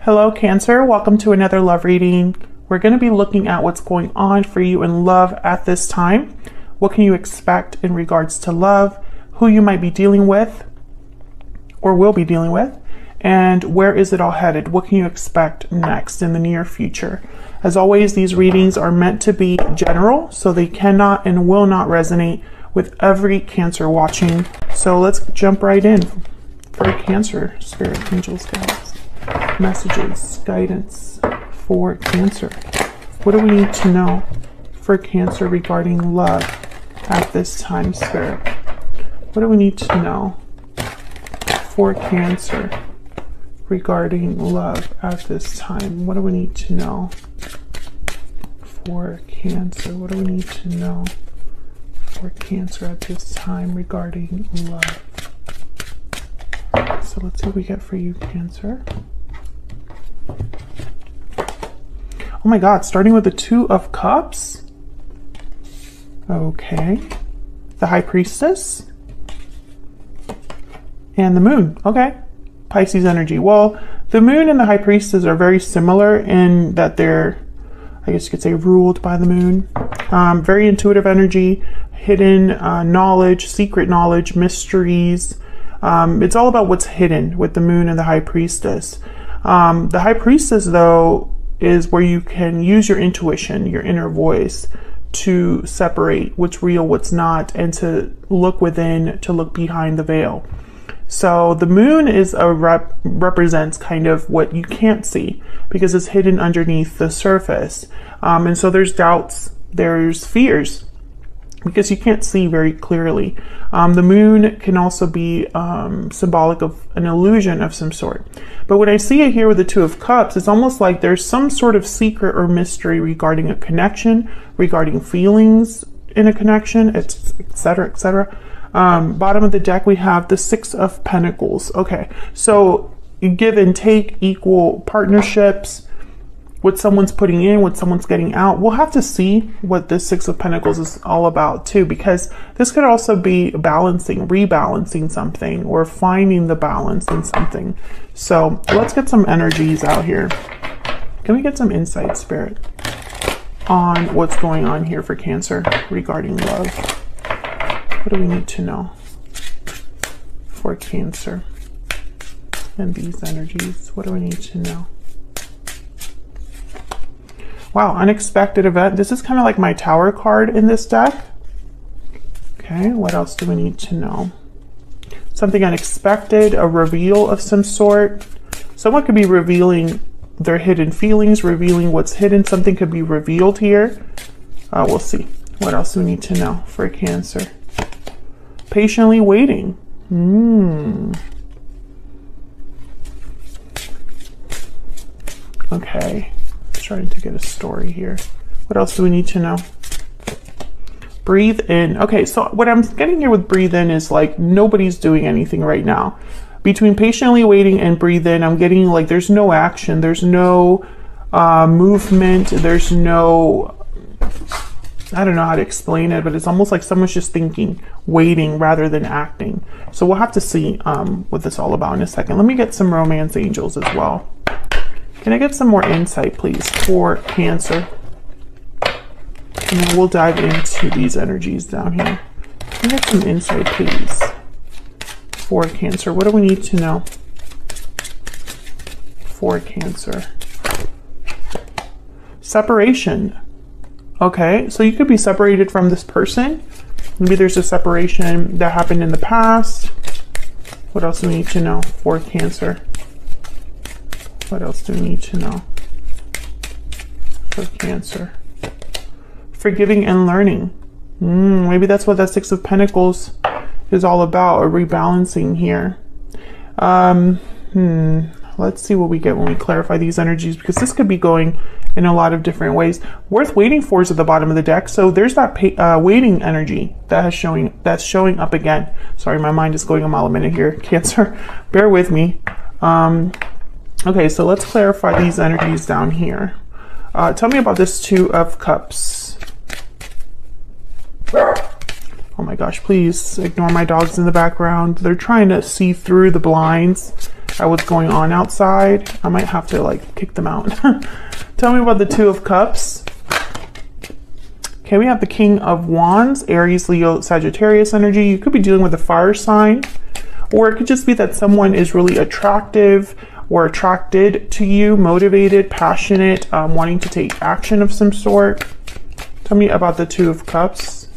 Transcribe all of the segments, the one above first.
Hello, Cancer. Welcome to another love reading. We're going to be looking at what's going on for you in love at this time. What can you expect in regards to love, who you might be dealing with or will be dealing with, and where is it all headed? What can you expect next in the near future? As always, these readings are meant to be general, so they cannot and will not resonate with every Cancer watching. So let's jump right in for Cancer, Spirit, Angels, Guides. Messages, guidance for Cancer. What do we need to know for Cancer regarding love at this time, Spirit? What do we need to know for Cancer regarding love at this time? What do we need to know for Cancer? What do we need to know for Cancer at this time regarding love? So let's see what we get for you, Cancer. Oh my God, starting with the Two of Cups. Okay. The High Priestess. And the Moon. Okay. Pisces energy. Well, the Moon and the High Priestess are very similar in that they're, I guess you could say, ruled by the Moon. Very intuitive energy, hidden knowledge, secret knowledge, mysteries. It's all about what's hidden with the Moon and the High Priestess. The High Priestess, though, is where you can use your intuition, your inner voice, to separate what's real, what's not, and to look within, to look behind the veil. So the Moon is represents kind of what you can't see because it's hidden underneath the surface. And so there's doubts, there's fears, because you can't see very clearly. The Moon can also be symbolic of an illusion of some sort. But when I see it here with the Two of Cups, it's almost like there's some sort of secret or mystery regarding a connection, regarding feelings in a connection, etc., etc. Bottom of the deck, we have the Six of Pentacles. Okay, so give and take, equal partnerships, what someone's putting in, what someone's getting out. We'll have to see what this Six of Pentacles is all about too, because this could also be balancing, rebalancing something, or finding the balance in something. So let's get some energies out here. Can we get some insight, Spirit, on what's going on here for Cancer regarding love? What do we need to know for Cancer and these energies? What do we need to know? Wow, unexpected event. This is kind of like my Tower card in this deck. Okay, what else do we need to know? Something unexpected, a reveal of some sort. Someone could be revealing their hidden feelings, revealing what's hidden. Something could be revealed here. We'll see. What else do we need to know for Cancer? Patiently waiting. Okay. Trying to get a story here. What else do we need to know? Breathe in. Okay, so what I'm getting here with breathe in is like nobody's doing anything right now. Between patiently waiting and breathe in, I'm getting like there's no action, there's no movement, there's no, I don't know how to explain it, but it's almost like someone's just thinking, waiting rather than acting. So we'll have to see what this is all about in a second. Let me get some romance angels as well. Can I get some more insight, please, for Cancer? And then we'll dive into these energies down here. Can I get some insight, please, for Cancer? What do we need to know for Cancer? Separation. Okay, so you could be separated from this person. Maybe there's a separation that happened in the past. What else do we need to know for Cancer? What else do we need to know for Cancer? Forgiving and learning. Maybe that's what that Six of Pentacles is all about, a rebalancing here. Let's see what we get when we clarify these energies, because this could be going in a lot of different ways. Worth waiting for is at the bottom of the deck. So there's that waiting energy that's showing up again. Sorry, my mind is going a mile a minute here, Cancer. Bear with me. Okay, so let's clarify these energies down here. Tell me about this Two of Cups. Oh my gosh, please ignore my dogs in the background. They're trying to see through the blinds at what's going on outside. I might have to like kick them out. Tell me about the Two of Cups. Okay, we have the King of Wands, Aries, Leo, Sagittarius energy. You could be dealing with a fire sign, or it could just be that someone is really attractive or attracted to you, motivated, passionate, wanting to take action of some sort. Tell me about the Two of Cups.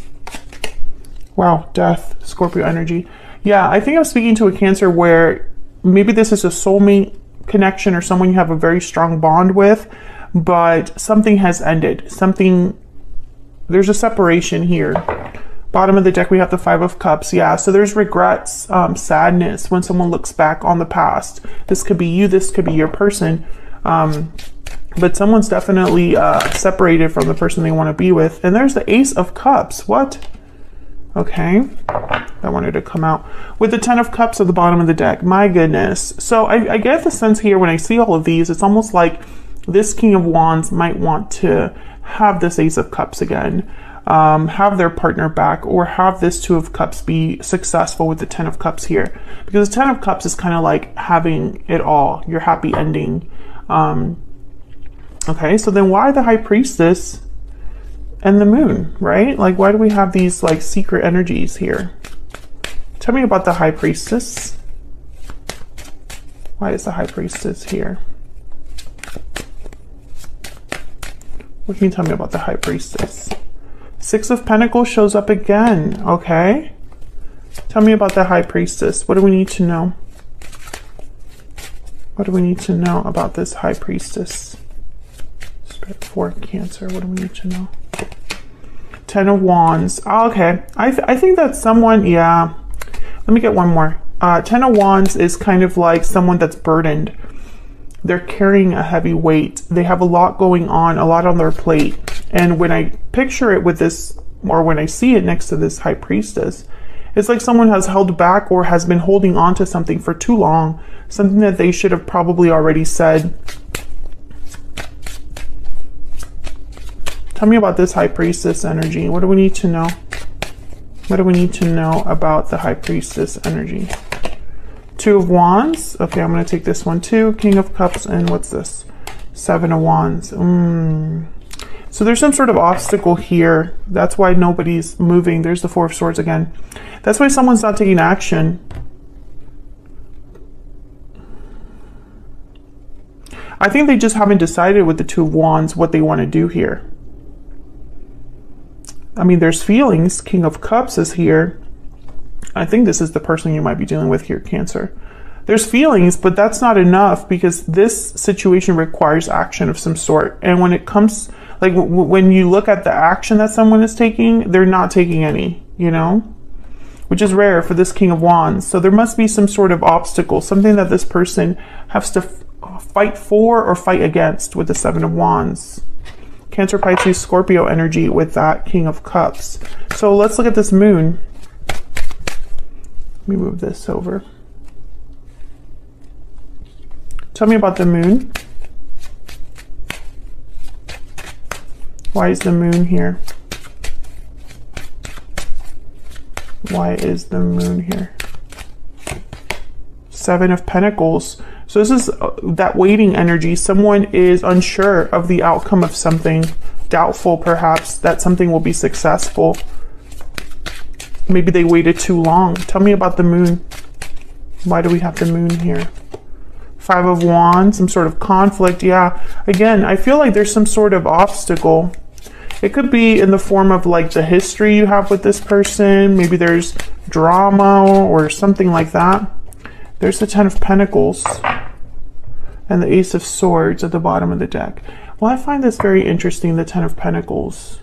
Wow, Death, Scorpio energy. Yeah, I think I'm speaking to a Cancer where maybe this is a soulmate connection or someone you have a very strong bond with, but something has ended. There's a separation here. Bottom of the deck, we have the Five of Cups. Yeah, so there's regrets, sadness when someone looks back on the past. This could be you, this could be your person. But someone's definitely separated from the person they want to be with. And there's the Ace of Cups. What? Okay, that wanted to come out. With the Ten of Cups at the bottom of the deck. My goodness. So I get the sense here when I see all of these, it's almost like this King of Wands might want to have this Ace of Cups again, have their partner back, or have this Two of Cups be successful with the Ten of Cups here. Because the Ten of Cups is kind of like having it all, your happy ending. Okay, so then why the High Priestess and the Moon, right? Like, why do we have these like secret energies here? Tell me about the High Priestess. Why is the High Priestess here? What can you tell me about the High Priestess? Six of Pentacles shows up again. Okay. Tell me about the High Priestess. What do we need to know? What do we need to know about this High Priestess? Spirit for Cancer. What do we need to know? Ten of Wands. Oh, okay. I think that's someone, yeah. Let me get one more. Ten of Wands is kind of like someone that's burdened. They're carrying a heavy weight. They have a lot going on, a lot on their plate. And when I picture it with this, or when I see it next to this High Priestess, it's like someone has held back or has been holding on to something for too long. Something that they should have probably already said. Tell me about this High Priestess energy. What do we need to know? What do we need to know about the High Priestess energy? Two of Wands. Okay, I'm going to take this one too. King of Cups, and what's this? Seven of Wands. So there's some sort of obstacle here. That's why nobody's moving. There's the Four of Swords again. That's why someone's not taking action. I think they just haven't decided with the Two of Wands what they want to do here. I mean, there's feelings. King of Cups is here. I think this is the person you might be dealing with here, Cancer. There's feelings, but that's not enough because this situation requires action of some sort. And when it comes, like when you look at the action that someone is taking, they're not taking any, you know, which is rare for this King of Wands. So there must be some sort of obstacle, something that this person has to fight for or fight against with the Seven of Wands. Cancer, Pisces, Scorpio energy with that King of Cups. So let's look at this Moon. Let me move this over. Tell me about the Moon. Why is the Moon here? Why is the Moon here? Seven of Pentacles. So this is that waiting energy. Someone is unsure of the outcome of something, doubtful perhaps that something will be successful. Maybe they waited too long. Tell me about the Moon. Why do we have the Moon here? Five of Wands, some sort of conflict. Yeah, again, I feel like there's some sort of obstacle. It could be in the form of like the history you have with this person. Maybe there's drama or something like that. There's the Ten of Pentacles and the Ace of Swords at the bottom of the deck. Well, I find this very interesting, the Ten of Pentacles.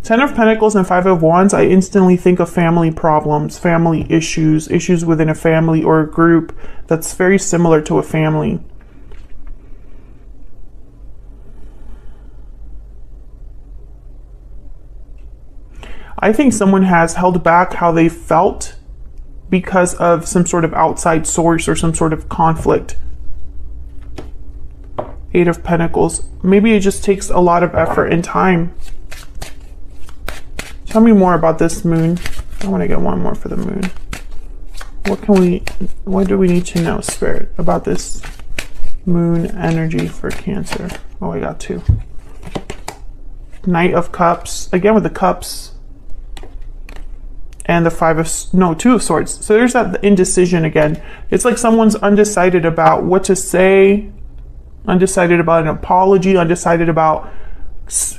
Ten of Pentacles and Five of Wands, I instantly think of family problems, family issues, issues within a family or a group that's very similar to a family. I think someone has held back how they felt because of some sort of outside source or some sort of conflict. Eight of Pentacles. Maybe it just takes a lot of effort and time. Tell me more about this Moon. I want to get one more for the Moon. What do we need to know, Spirit, about this moon energy for Cancer? Oh, I got 2. Knight of Cups, again with the cups, and the 2 of Swords. So there's that indecision again. It's like someone's undecided about what to say, undecided about an apology, undecided about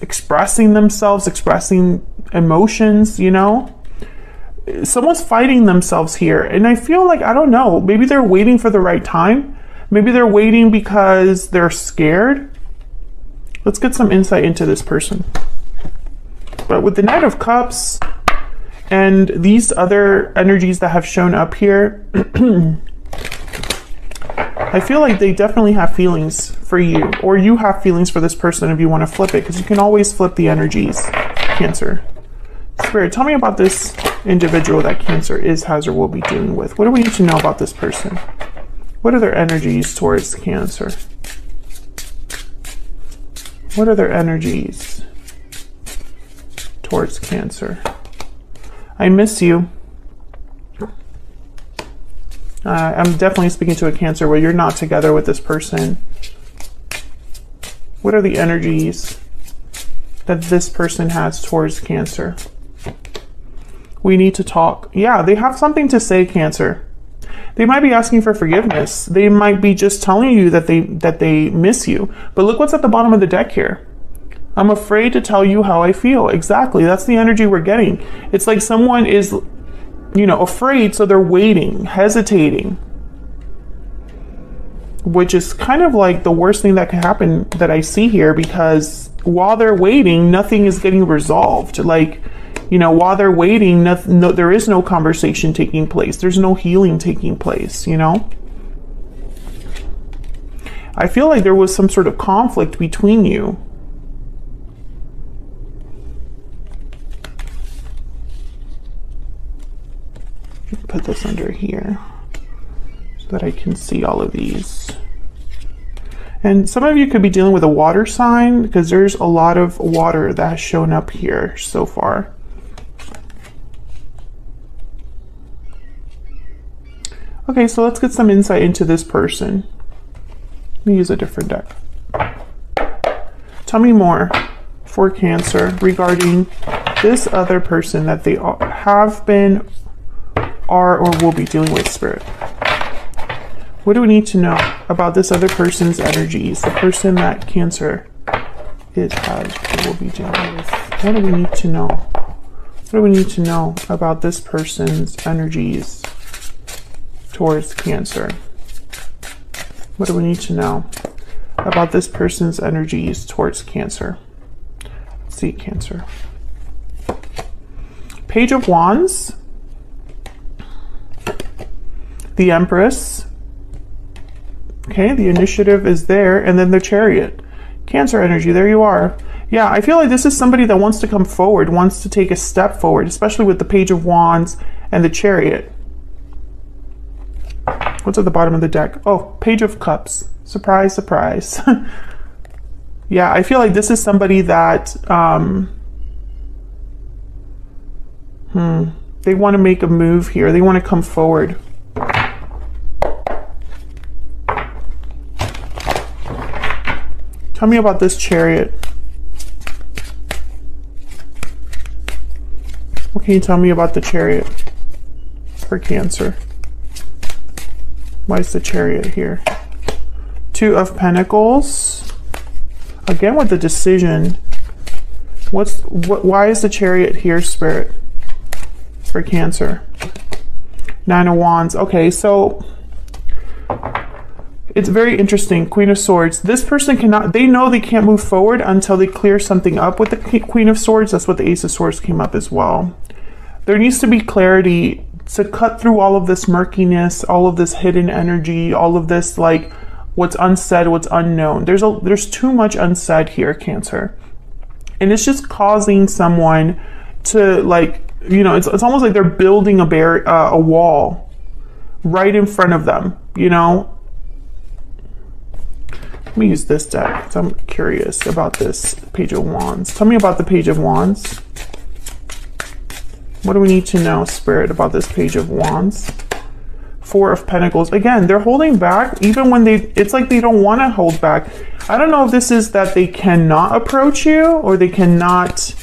expressing themselves, expressing emotions, you know? Someone's fighting themselves here. And I feel like, I don't know, maybe they're waiting for the right time. Maybe they're waiting because they're scared. Let's get some insight into this person. But with the Knight of Cups and these other energies that have shown up here, I feel like they definitely have feelings for you, or you have feelings for this person if you want to flip it, because you can always flip the energies, Cancer. Spirit, tell me about this individual that Cancer is, has, or will be dealing with. What do we need to know about this person? What are their energies towards Cancer? What are their energies towards Cancer? I miss you. I'm definitely speaking to a Cancer where you're not together with this person. What are the energies that this person has towards Cancer? We need to talk. Yeah, they have something to say, Cancer. They might be asking for forgiveness. They might be just telling you that they miss you. But look what's at the bottom of the deck here. I'm afraid to tell you how I feel. Exactly. That's the energy we're getting. It's like someone is, you know, afraid, so they're waiting, hesitating, which is kind of like the worst thing that could happen that I see here, because while they're waiting, nothing is getting resolved. Like, you know, while they're waiting, there is no conversation taking place. There's no healing taking place, you know? I feel like there was some sort of conflict between you. Put this under here so that I can see all of these. And some of you could be dealing with a water sign, because there's a lot of water that has shown up here so far. Okay, so let's get some insight into this person. Let me use a different deck. Tell me more for Cancer regarding this other person that they have been, are, or will be dealing with, Spirit. What do we need to know about this other person's energies? The person that Cancer has, or will be dealing with. What do we need to know? What do we need to know about this person's energies towards Cancer? What do we need to know about this person's energies towards Cancer? Let's see, Cancer. Page of Wands. The Empress. Okay, the initiative is there, and then the Chariot. Cancer energy, there you are. Yeah, I feel like this is somebody that wants to come forward, wants to take a step forward, especially with the Page of Wands and the Chariot. What's at the bottom of the deck? Oh, Page of Cups. Surprise, surprise. Yeah, I feel like this is somebody that they want to make a move here. They want to come forward. Tell me about this Chariot. What can you tell me about the Chariot for Cancer? Why is the Chariot here? Two of Pentacles. Again with the decision. Why is the Chariot here, Spirit, for Cancer? Nine of Wands. Okay, so it's very interesting. Queen of Swords. This person cannot, they know they can't move forward until they clear something up with the Queen of Swords. That's what the Ace of Swords came up as well. There needs to be clarity to cut through all of this murkiness, all of this hidden energy, all of this, like, what's unsaid, what's unknown. There's too much unsaid here, Cancer. And it's just causing someone to, like, you know, it's almost like they're building a wall right in front of them, you know? Let me use this deck because I'm curious about this Page of Wands. Tell me about the Page of Wands. What do we need to know, Spirit, about this Page of Wands? Four of Pentacles. Again, they're holding back even when it's like they don't want to hold back. I don't know if this is that they cannot approach you or they cannot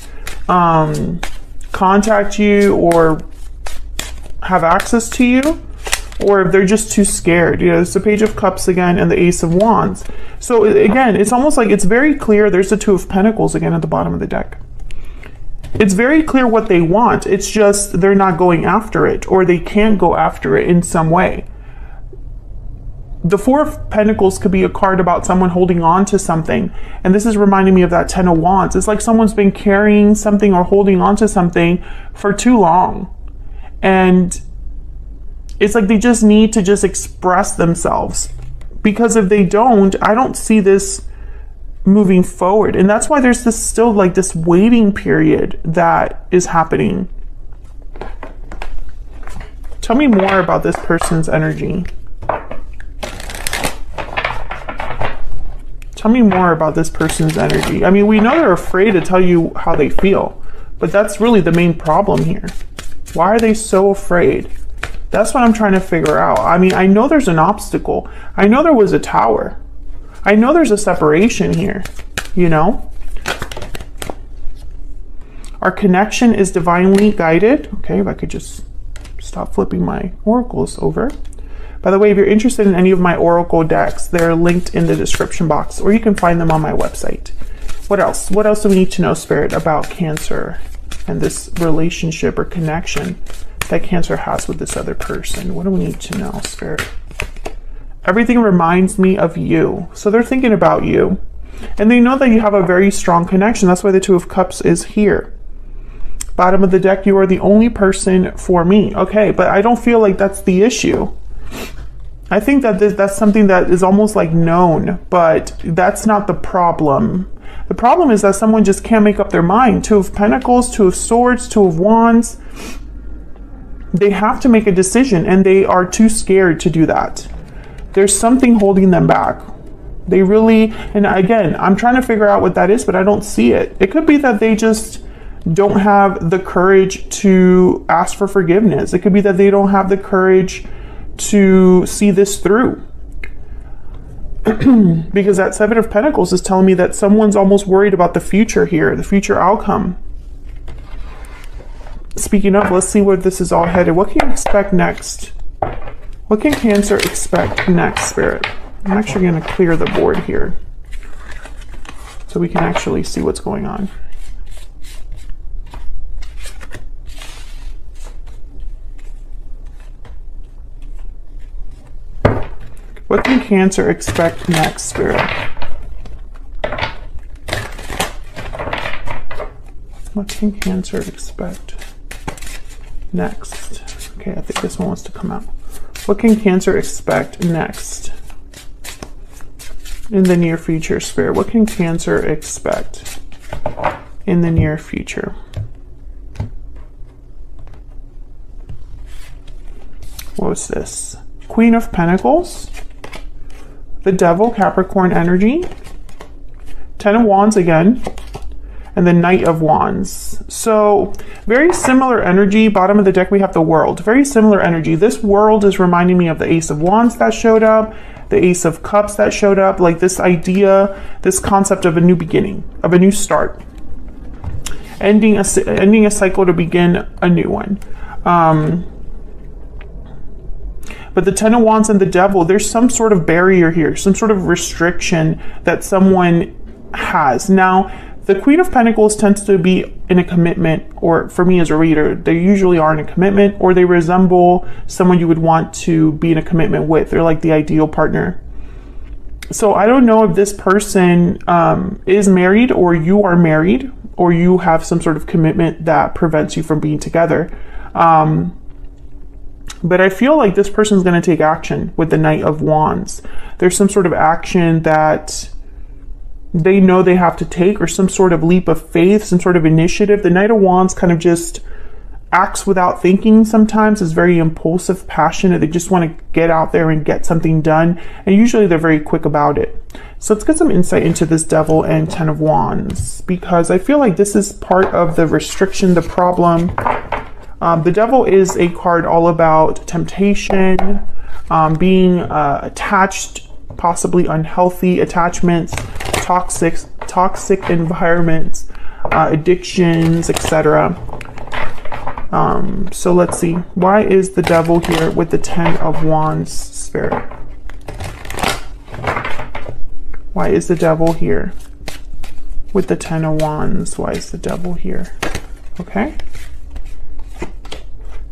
contact you or have access to you, or if they're just too scared. You know, it's the Page of Cups again and the Ace of Wands. So again, it's almost like it's very clear. There's the Two of Pentacles again at the bottom of the deck. It's very clear what they want. It's just they're not going after it, or they can't go after it in some way. The Four of Pentacles could be a card about someone holding on to something. And this is reminding me of that Ten of Wands. It's like someone's been carrying something or holding on to something for too long. And it's like they just need to just express themselves. Because if they don't, I don't see this moving forward. And that's why there's this still like this waiting period that is happening. Tell me more about this person's energy. Tell me more about this person's energy. I mean, we know they're afraid to tell you how they feel, but that's really the main problem here. Why are they so afraid? That's what I'm trying to figure out. I mean, I know there's an obstacle. I know there was a tower. I know there's a separation here, you know? Our connection is divinely guided. Okay, if I could just stop flipping my oracles over. By the way, if you're interested in any of my oracle decks, they're linked in the description box, or you can find them on my website. What else? What else do we need to know, Spirit, about Cancer and this relationship or connection that Cancer has with this other person? What do we need to know, Spirit? Everything reminds me of you. So they're thinking about you. And they know that you have a very strong connection. That's why the Two of Cups is here. Bottom of the deck, you are the only person for me. Okay, but I don't feel like that's the issue. I think that that's something that is almost like known, but that's not the problem. The problem is that someone just can't make up their mind. Two of Pentacles, Two of Swords, Two of Wands. They have to make a decision, and they are too scared to do that. There's something holding them back. They really, and again, I'm trying to figure out what that is, but I don't see it. It could be that they just don't have the courage to ask for forgiveness. It could be that they don't have the courage to see this through. Because that Seven of Pentacles is telling me that someone's almost worried about the future here, the future outcome. Speaking of, let's see where this is all headed. What can you expect next? What can Cancer expect next, Spirit? I'm actually going to clear the board here so we can actually see what's going on. What can Cancer expect next, Spirit? What can Cancer expect next? Okay, I think this one wants to come out. What can Cancer expect next in the near future, Spirit? What can Cancer expect in the near future? What was this? Queen of Pentacles. The Devil, Capricorn energy, Ten of Wands again, and the Knight of Wands. So very similar energy. Bottom of the deck, we have the World. Very similar energy. This World is reminding me of the Ace of Wands that showed up, the Ace of Cups that showed up, like this idea, this concept of a new beginning, of a new start. Ending a cycle to begin a new one. But the Ten of Wands and the Devil, there's some sort of barrier here, some sort of restriction that someone has. Now, the Queen of Pentacles tends to be in a commitment, or for me as a reader, they usually are in a commitment, or they resemble someone you would want to be in a commitment with. They're like the ideal partner. So I don't know if this person is married, or you are married, or you have some sort of commitment that prevents you from being together. But I feel like this person's going to take action with the Knight of Wands. There's some sort of action that they know they have to take, or some sort of leap of faith, some sort of initiative. The Knight of Wands kind of just acts without thinking sometimes, is very impulsive, passionate. They just want to get out there and get something done. And usually they're very quick about it. So let's get some insight into this Devil and Ten of Wands, because I feel like this is part of the restriction, the problem. The Devil is a card all about temptation, being attached, possibly unhealthy attachments, toxic environments, addictions, etc. So let's see. Why is the Devil here with the 10 of Wands, Spirit? Why is the Devil here with the 10 of Wands? Why is the Devil here? Okay.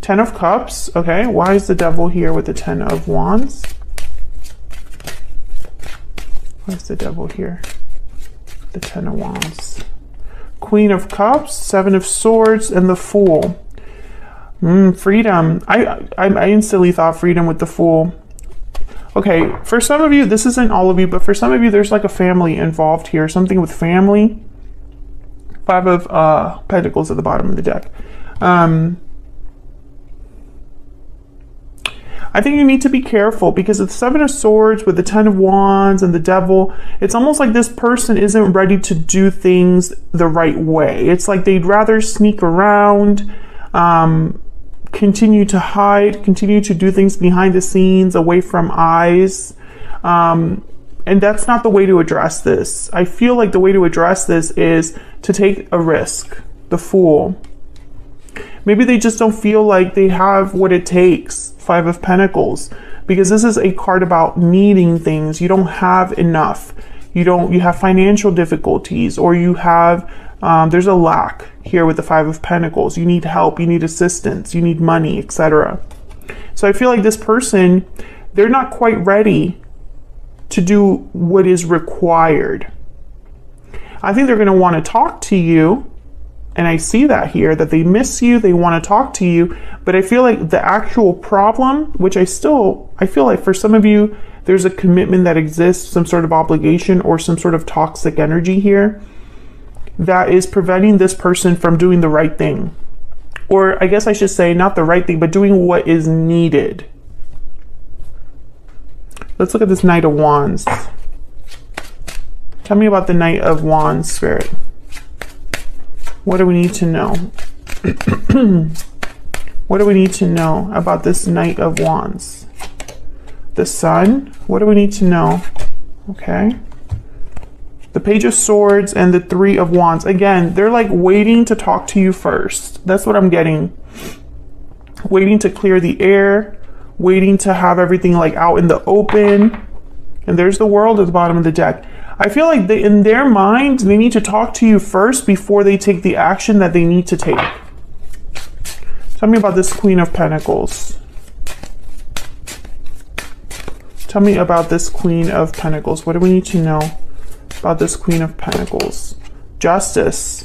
10 of Cups. Okay. Why is the Devil here with the 10 of Wands? Why is the Devil here? The 10 of Wands. Queen of Cups, 7 of Swords, and the Fool. Freedom. I instantly thought freedom with the Fool. Okay, for some of you, this isn't all of you, but for some of you, there's like a family involved here. Something with family. 5 of Pentacles at the bottom of the deck. I think you need to be careful because it's 7 of Swords with the 10 of Wands and the Devil. It's almost like this person isn't ready to do things the right way. It's like they'd rather sneak around, continue to hide, continue to do things behind the scenes, away from eyes. And that's not the way to address this. I feel like the way to address this is to take a risk. The Fool. Maybe they just don't feel like they have what it takes. 5 of Pentacles. Because this is a card about needing things. You don't have enough. You have financial difficulties, or you have, there's a lack here with the 5 of Pentacles. You need help, you need assistance, you need money, etc. So I feel like this person, they're not quite ready to do what is required. I think they're going to want to talk to you. And I see that here, that they miss you, they want to talk to you, but I feel like the actual problem, which I feel like for some of you, there's a commitment that exists, some sort of obligation or some sort of toxic energy here that is preventing this person from doing the right thing. Or I guess I should say not the right thing, but doing what is needed. Let's look at this Knight of Wands. Tell me about the Knight of Wands, Spirit. What do we need to know? What do we need to know about this Knight of Wands? The Sun? What do we need to know? Okay. The Page of Swords and the 3 of Wands. Again, they're like waiting to talk to you first. That's what I'm getting. Waiting to clear the air. Waiting to have everything like out in the open. And there's the World at the bottom of the deck. I feel like in their mind, they need to talk to you first before they take the action that they need to take. Tell me about this Queen of Pentacles. Tell me about this Queen of Pentacles. What do we need to know about this Queen of Pentacles? Justice.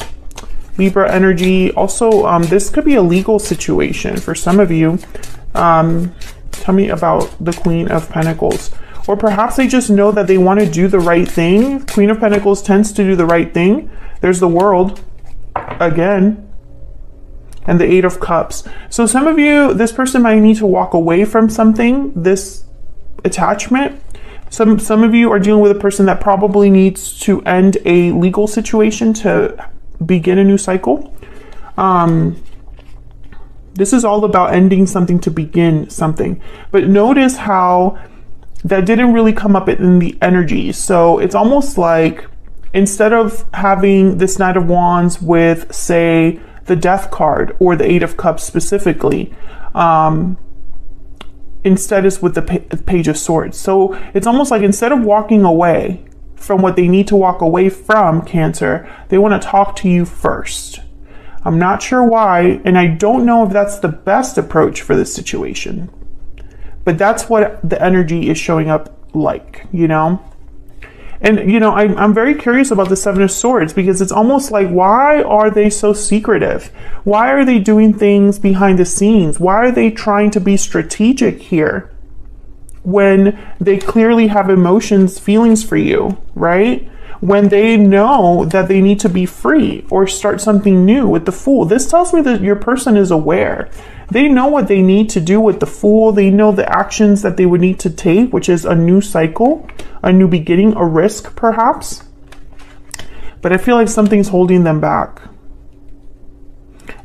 Libra energy. Also, this could be a legal situation for some of you. Tell me about the Queen of Pentacles. Or perhaps they just know that they want to do the right thing. Queen of Pentacles tends to do the right thing. There's the World again. And the 8 of Cups. So some of you, this person might need to walk away from something, this attachment. Some of you are dealing with a person that probably needs to end a legal situation to begin a new cycle. This is all about ending something to begin something. But notice how that didn't really come up in the energy. So it's almost like instead of having this Knight of Wands with, say, the Death card or the 8 of Cups specifically, instead is with the Page of Swords. So it's almost like instead of walking away from what they need to walk away from, Cancer, they want to talk to you first. I'm not sure why, and I don't know if that's the best approach for this situation. But that's what the energy is showing up like, you know? And, you know, I'm very curious about the 7 of Swords because it's almost like, why are they so secretive? Why are they doing things behind the scenes? Why are they trying to be strategic here when they clearly have emotions, feelings for you, right? When they know that they need to be free or start something new with the Fool. This tells me that your person is aware. They know what they need to do with the Fool. They know the actions that they would need to take, which is a new cycle, a new beginning, a risk perhaps. But I feel like something's holding them back.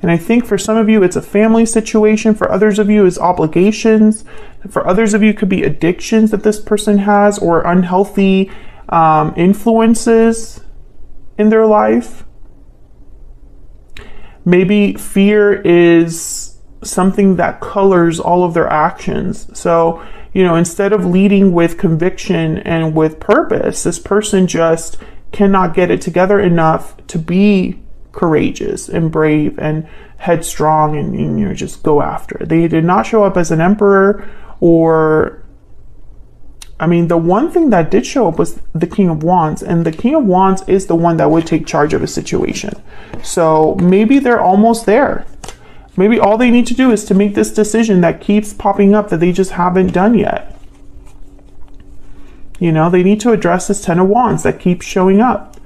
And I think for some of you, it's a family situation. For others of you, it's obligations. For others of you, it could be addictions that this person has, or unhealthy influences in their life. Maybe fear is something that colors all of their actions. So, you know, instead of leading with conviction and with purpose, this person just cannot get it together enough to be courageous and brave and headstrong and, you know, just go after it. They did not show up as an emperor, or, I mean, the one thing that did show up was the King of Wands, and the King of Wands is the one that would take charge of a situation. So maybe they're almost there. Maybe all they need to do is to make this decision that keeps popping up that they just haven't done yet. You know, they need to address this Ten of Wands that keeps showing up.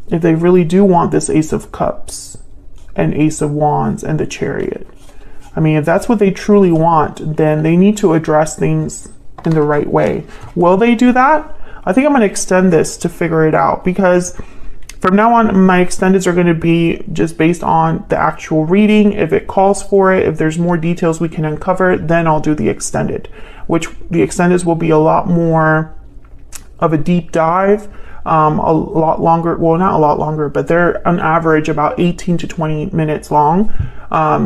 If they really do want this Ace of Cups and Ace of Wands and the Chariot. I mean, if that's what they truly want, then they need to address things in the right way. Will they do that? I think I'm going to extend this to figure it out, because from now on, my extendeds are going to be just based on the actual reading. If it calls for it, if there's more details we can uncover, then I'll do the extended, which the extendeds will be a lot more of a deep dive, a lot longer. Well, not a lot longer, but they're on average about 18 to 20 minutes long.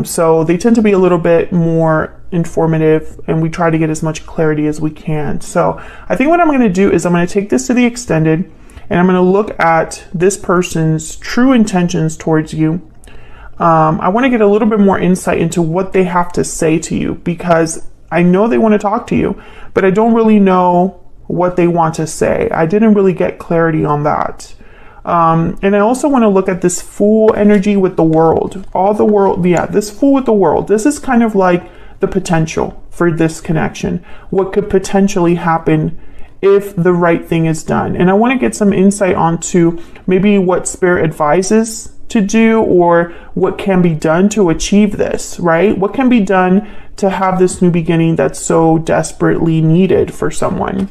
So they tend to be a little bit more informative, and we try to get as much clarity as we can. So I think what I'm going to do is I'm going to take this to the extended, and I'm going to look at this person's true intentions towards you. I want to get a little bit more insight into what they have to say to you, because I know they want to talk to you, but I don't really know what they want to say. I didn't really get clarity on that. And I also want to look at this Fool energy with the World. All the world, yeah, this Fool with the World. This is kind of like the potential for this connection. What could potentially happen if the right thing is done. And I want to get some insight onto maybe what Spirit advises to do, or what can be done to achieve this, right? What can be done to have this new beginning that's so desperately needed for someone.